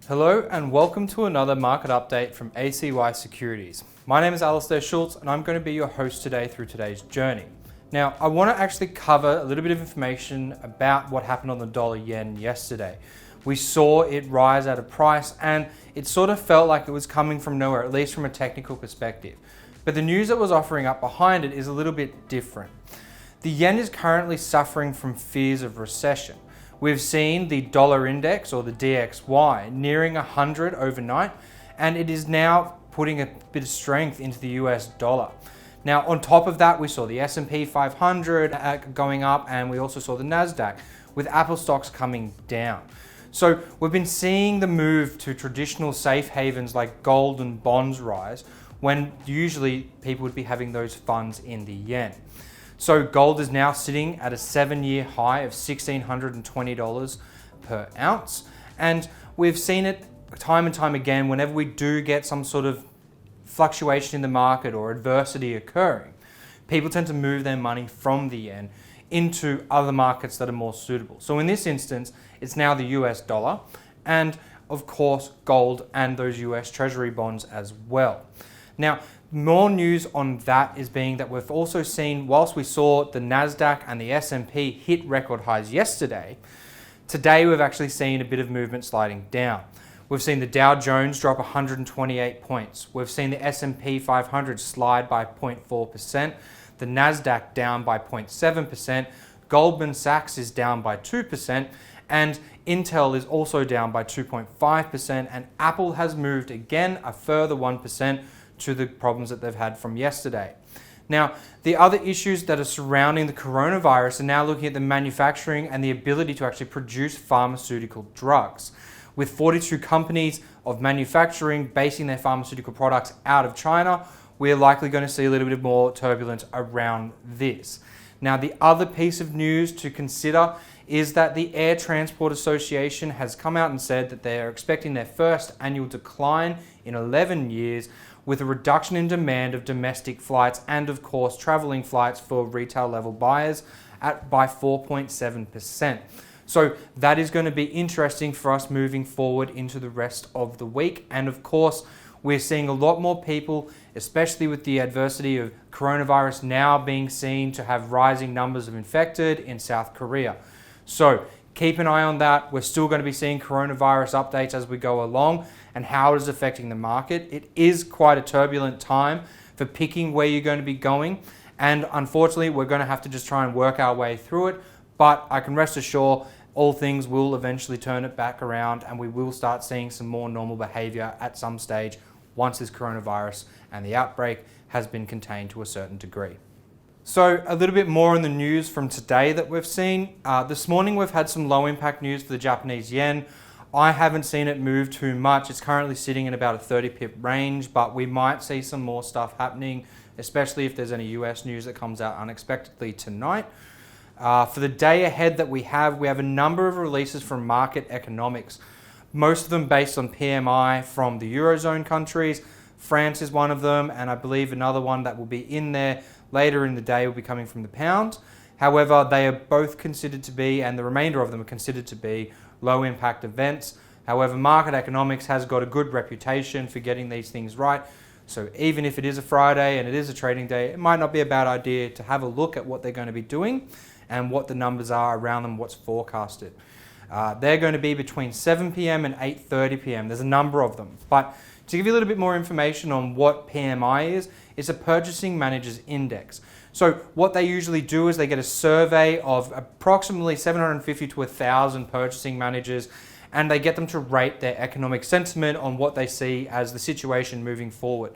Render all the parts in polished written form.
Hello and welcome to another market update from ACY Securities. My name is Alistair Schultz and I'm going to be your host today through today's journey. Now, I want to actually cover a little bit of information about what happened on the dollar yen yesterday. We saw it rise at a price and it sort of felt like it was coming from nowhere, at least from a technical perspective. But the news that was offering up behind it is a little bit different. The yen is currently suffering from fears of recession. We've seen the dollar index, or the DXY, nearing 100 overnight, and it is now putting a bit of strength into the US dollar. Now, on top of that, we saw the S&P 500 going up, and we also saw the NASDAQ, with Apple stocks coming down. So we've been seeing the move to traditional safe havens like gold and bonds rise, when usually people would be having those funds in the yen. So gold is now sitting at a 7-year high of $1,620 per ounce. And we've seen it time and time again whenever we do get some sort of fluctuation in the market or adversity occurring. People tend to move their money from the yen into other markets that are more suitable. So in this instance, it's now the US dollar and of course gold and those US Treasury bonds as well. Now, more news on that is being that we've also seen, whilst we saw the NASDAQ and the S&P hit record highs yesterday, today we've actually seen a bit of movement sliding down. We've seen the Dow Jones drop 128 points. We've seen the S&P 500 slide by 0.4%, the NASDAQ down by 0.7%, Goldman Sachs is down by 2%, and Intel is also down by 2.5%, and Apple has moved again a further 1%, to the problems that they've had from yesterday. Now, the other issues that are surrounding the coronavirus are now looking at the manufacturing and the ability to actually produce pharmaceutical drugs. With 42 companies of manufacturing basing their pharmaceutical products out of China, we're likely going to see a little bit more turbulence around this. Now, the other piece of news to consider is that the Air Transport Association has come out and said that they are expecting their first annual decline in 11 years, with a reduction in demand of domestic flights and of course traveling flights for retail level buyers by 4.7%. So that is going to be interesting for us moving forward into the rest of the week. And of course, we're seeing a lot more people, especially with the adversity of coronavirus now being seen to have rising numbers of infected in South Korea. So keep an eye on that. We're still going to be seeing coronavirus updates as we go along and how it is affecting the market. It is quite a turbulent time for picking where you're going to be going. And unfortunately, we're going to have to just try and work our way through it. But I can rest assured, all things will eventually turn it back around and we will start seeing some more normal behavior at some stage once this coronavirus and the outbreak has been contained to a certain degree. So a little bit more on the news from today that we've seen. This morning we've had some low impact news for the Japanese yen. I haven't seen it move too much. It's currently sitting in about a 30 pip range, but we might see some more stuff happening, especially if there's any US news that comes out unexpectedly tonight. For the day ahead that we have a number of releases from market economics, most of them based on PMI from the Eurozone countries. France is one of them, and I believe another one that will be in there later in the day will be coming from the pound. However, they are both considered to be, and the remainder of them are considered to be, low impact events. However, market economics has got a good reputation for getting these things right. So even if it is a Friday and it is a trading day, it might not be a bad idea to have a look at what they're going to be doing and what the numbers are around them, what's forecasted. They're going to be between 7 p.m. and 8:30 p.m. There's a number of them. But to give you a little bit more information on what PMI is, it's a Purchasing Managers Index. So what they usually do is they get a survey of approximately 750 to 1,000 purchasing managers, and they get them to rate their economic sentiment on what they see as the situation moving forward.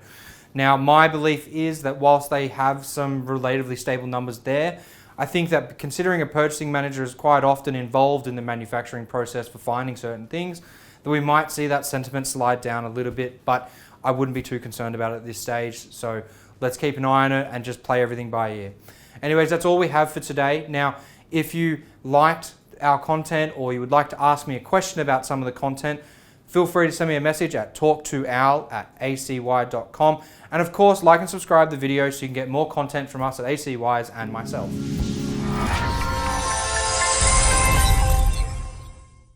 Now, my belief is that whilst they have some relatively stable numbers there, I think that considering a purchasing manager is quite often involved in the manufacturing process for finding certain things, that we might see that sentiment slide down a little bit, but I wouldn't be too concerned about it at this stage. So let's keep an eye on it and just play everything by ear. Anyways, that's all we have for today. Now, if you liked our content or you would like to ask me a question about some of the content, feel free to send me a message at talktoal@acy.com. And of course, like and subscribe the video so you can get more content from us at ACYs and myself.